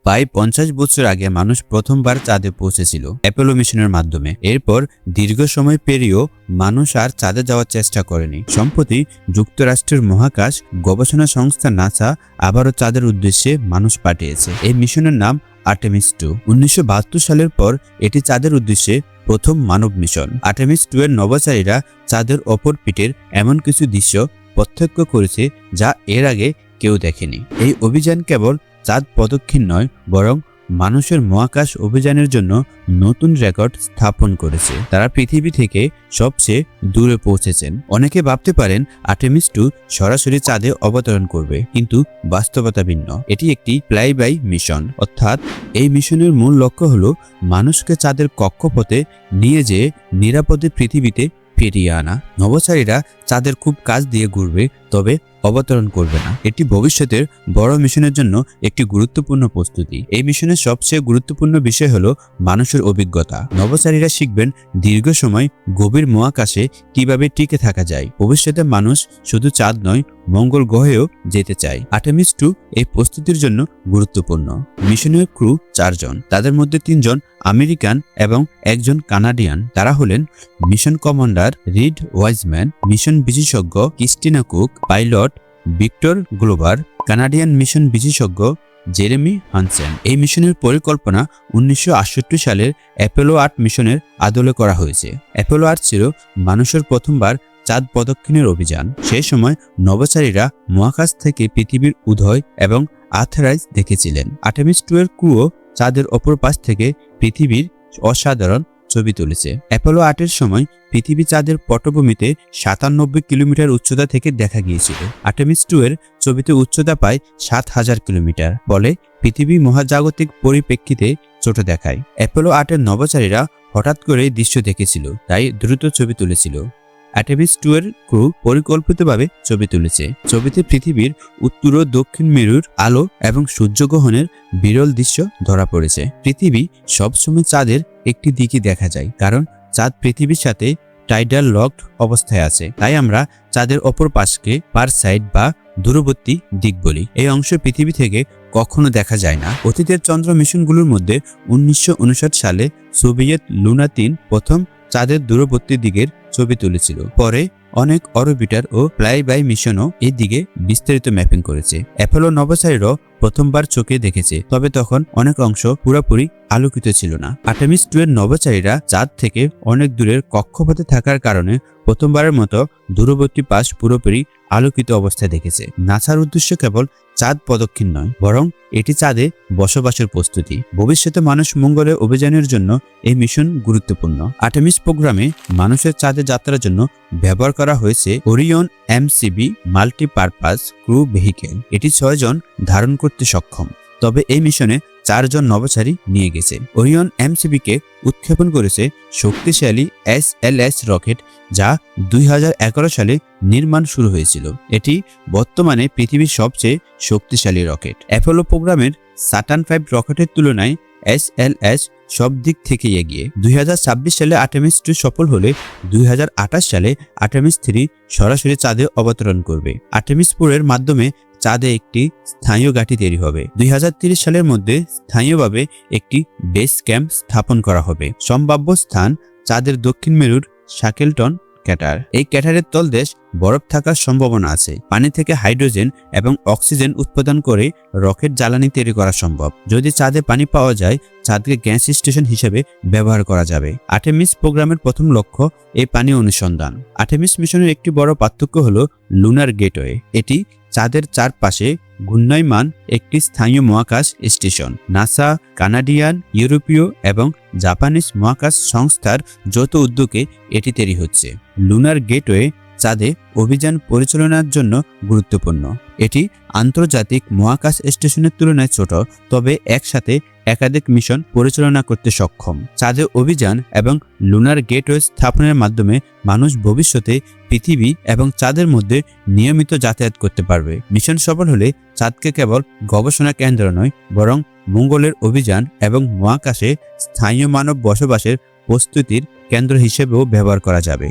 প্রায় 50 বছর আগে মানুষ প্রথমবার চাঁদে পৌঁছেছিল অ্যাপোলো মিশনের মাধ্যমে। এরপর দীর্ঘ সময় পেরিয়েও মানুষ আর চাঁদে যাওয়ার চেষ্টা করেনি। সম্প্রতি যুক্তরাষ্ট্রের মহাকাশ গবেষণা সংস্থা নাসা আবারও চাঁদের উদ্দেশ্যে মানুষ পাঠিয়েছে। এই মিশনের নাম আর্টেমিস 2। 1972 সালের পর এটি চাঁদের উদ্দেশ্যে প্রথম মানব মিশন। আর্টেমিস 2 এর নভোচারীরা চাঁদের অপর পিঠের এমন কিছু দৃশ্য প্রত্যক্ষ করেছে যা এর আগে কেউ দেখেনি। এই অভিযান কেবল চাঁদ প্রদক্ষিণ নয়, বরং মানুষের মহাকাশ অভিযানের জন্য নতুন রেকর্ড স্থাপন করেছে। তারা পৃথিবী থেকে সবচেয়ে দূরে পৌঁছেছেন। অনেকে ভাবতে পারেন আর্টেমিস 2 সরাসরি চাঁদে অবতরণ করবে, কিন্তু বাস্তবতা ভিন্ন। এটি একটি ফ্লাইবাই মিশন, অর্থাৎ এই মিশনের মূল লক্ষ্য হলো মানুষকে চাঁদের কক্ষপথে নিয়ে যেয়ে নিরাপদে পৃথিবীতে ফিরিয়ে আনা। নভোচারীরা চাঁদের খুব কাছ দিয়ে ঘুরবে, তবে অবতরণ করবে না। এটি ভবিষ্যতের বড় মিশনের জন্য একটি গুরুত্বপূর্ণ প্রস্তুতি। এই মিশনের সবচেয়ে গুরুত্বপূর্ণ বিষয় হলো মানুষের অভিজ্ঞতা। নভোচারীরা শিখবেন দীর্ঘ সময় গভীর মহাকাশে কিভাবে টিকে থাকা যায়। ভবিষ্যতে মানুষ শুধু চাঁদ নয়, মঙ্গল গ্রহেও যেতে চায়। আর্টেমিস 2 এই প্রস্তুতির জন্য গুরুত্বপূর্ণ। মিশনের ক্রু 4 জন, তাদের মধ্যে 3 জন আমেরিকান এবং 1 জন কানাডিয়ান। তারা হলেন mission commander Reid Wiseman, mission বিশেষজ্ঞ Christina Koch, pilot Victor Glover, Canadian mission বিশেষজ্ঞ জেরেমি হানসেন। এই মিশনের পরিকল্পনা 1968 সালের অ্যাপোলো 8 মিশনের আদলে করা হয়েছে। অ্যাপোলো 8 ছিল মানুষের প্রথমবার চাঁদ প্রদক্ষিণের অভিযান। সেই সময় নভোচারীরা মহাকাশ থেকে পৃথিবীর উদয় এবং আর্থরাইজ দেখেছিলেন। আর্টেমিস 2 এর ক্রুও চাঁদের অপর পাশ থেকে পৃথিবীর অসাধারণ ছবি তুলেছে। অ্যাপোলো 8 এর সময় পৃথিবী চাঁদের পটভূমিতে 97 কিলোমিটার উচ্চতা থেকে দেখা গিয়েছিল। আর্টেমিস 2 এর ছবিতে উচ্চতা প্রায় 7000 কিলোমিটার, বলে পৃথিবী মহাজাগতিক পরিপ্রেক্ষিতে ছোট দেখায়। অ্যাপোলো 8 এর নভোচারীরা হঠাৎ করে দৃশ্য দেখেছিল, তাই দ্রুত ছবি তুলেছিল। আর্টেমিস 2 এর ক্রু পরিকল্পিতভাবে ছবি তুলেছে। ছবিতে পৃথিবীর উত্তর ও দক্ষিণ মেরুর আলো এবং সূর্যগ্রহণের বিরল দৃশ্য ধরা পড়েছে। পৃথিবী সবসময় চাঁদের একটি দিকে দেখা যায়, কারণ চাঁদ পৃথিবীর সাথে টাইডাল লকড অবস্থায় আছে। তাই আমরা চাঁদের অপর পাশকে পার সাইড বা দূরবর্তী দিক বলি। এই অংশ পৃথিবী থেকে কখনো দেখা যায় না। অতীতের চন্দ্র মিশনগুলোর মধ্যে 1959 সালে সোভিয়েত লুনা 3 প্রথম চাঁদের দূরবর্তী দিকের ছবি তুলেছিল। পরে অনেক অরবিটার ও ফ্লাইবাই মিশনও এই দিকে বিস্তারিত ম্যাপিং করেছে। অ্যাপোলো নভোচারীরাও প্রথমবার চোখে দেখেছে, তবে তখন অনেক অংশ পুরোপুরি আলোকিত ছিল না। আর্টেমিস 2 এর নভোচারীরা চাঁদ থেকে অনেক দূরের কক্ষপথে থাকার কারণে প্রথমবারের মতো দূরবর্তী পাশ পুরোপুরি আলোকিত অবস্থায় দেখেছে। নাসার উদ্দেশ্য কেবল চাঁদ প্রদক্ষিণ নয়, বরং এটি চাঁদে বসবাসের প্রস্তুতি। ভবিষ্যতে মানুষ মঙ্গলে অভিযানের জন্য এই মিশন গুরুত্বপূর্ণ। আর্টেমিস প্রোগ্রামে মানুষের চাঁদে যাত্রার জন্য ব্যবহার করা হয়েছে Orion MCB multipurpose crew vehicle. এটি 6 জন ধারণ করতে সক্ষম, তবে এই মিশনে 4 জন নভোচারী নিয়ে গেছে। ওরিয়ন MCB কে উৎক্ষেপণ করেছে শক্তিশালী SLS রকেট, যা 2011 সালে নির্মাণ শুরু হয়েছিল। এটি বর্তমানে পৃথিবীর সবচেয়ে শক্তিশালী রকেট। অ্যাপোলো প্রোগ্রামের স্যাটার্ন 5 রকেটের তুলনায় SLS সব দিক থেকে এগিয়ে। 2026 সালে আর্টেমিস 2 সফল হলে 2028 সালে আর্টেমিস 3 সরাসরি চাঁদে অবতরণ করবে। আর্টেমিস 4 এর মাধ্যমে চাঁদে একটি স্থায়ী ঘাঁটি তৈরি হবে। 2030 সালের মধ্যে স্থায়ীভাবে একটি বেস ক্যাম্প স্থাপন করা হবে। সম্ভাব্য স্থান চাঁদের দক্ষিণ মেরুর শাকেলটন ক্যাটার। এই ক্যাটারের তলদেশ বরফ থাকার সম্ভাবনা আছে। পানি থেকে হাইড্রোজেন এবং অক্সিজেন উৎপাদন করে রকেট জ্বালানি তৈরি করা সম্ভব। যদি চাঁদে পানি পাওয়া যায়, চাঁদকে গ্যাস স্টেশন হিসেবে ব্যবহার করা যাবে। আর্টেমিস প্রোগ্রামের প্রথম লক্ষ্য এই পানি অনুসন্ধান। আর্টেমিস মিশনের একটি বড় পার্থক্য হলো লুনার গেটওয়ে। এটি চাঁদের চারপাশে ঘূর্ণায়মান একটি স্থায়ী মহাকাশ স্টেশন। নাসা, কানাডিয়ান, ইউরোপীয় এবং জাপানিজ মহাকাশ সংস্থার যৌথ উদ্যোগে এটি তৈরি হচ্ছে। লুনার গেটওয়ে চাঁদে অভিযান পরিচালনার জন্য গুরুত্বপূর্ণ। এটি আন্তর্জাতিক মহাকাশ স্টেশনের তুলনায় ছোট, তবে একসাথে একাধিক মিশন পরিচালনা করতে সক্ষম। চাঁদে অভিযান এবং লুনার গেটওয়ে স্থাপনের মাধ্যমে মানুষ ভবিষ্যতে পৃথিবী এবং চাঁদের মধ্যে নিয়মিত যাতায়াত করতে পারবে। মিশন সফল হলে চাঁদকে কেবল গবেষণা কেন্দ্র নয়, বরং মঙ্গলের অভিযান এবং মহাকাশে স্থায়ী মানব বসবাসের প্রস্তুতির কেন্দ্র হিসেবেও ব্যবহার করা যাবে।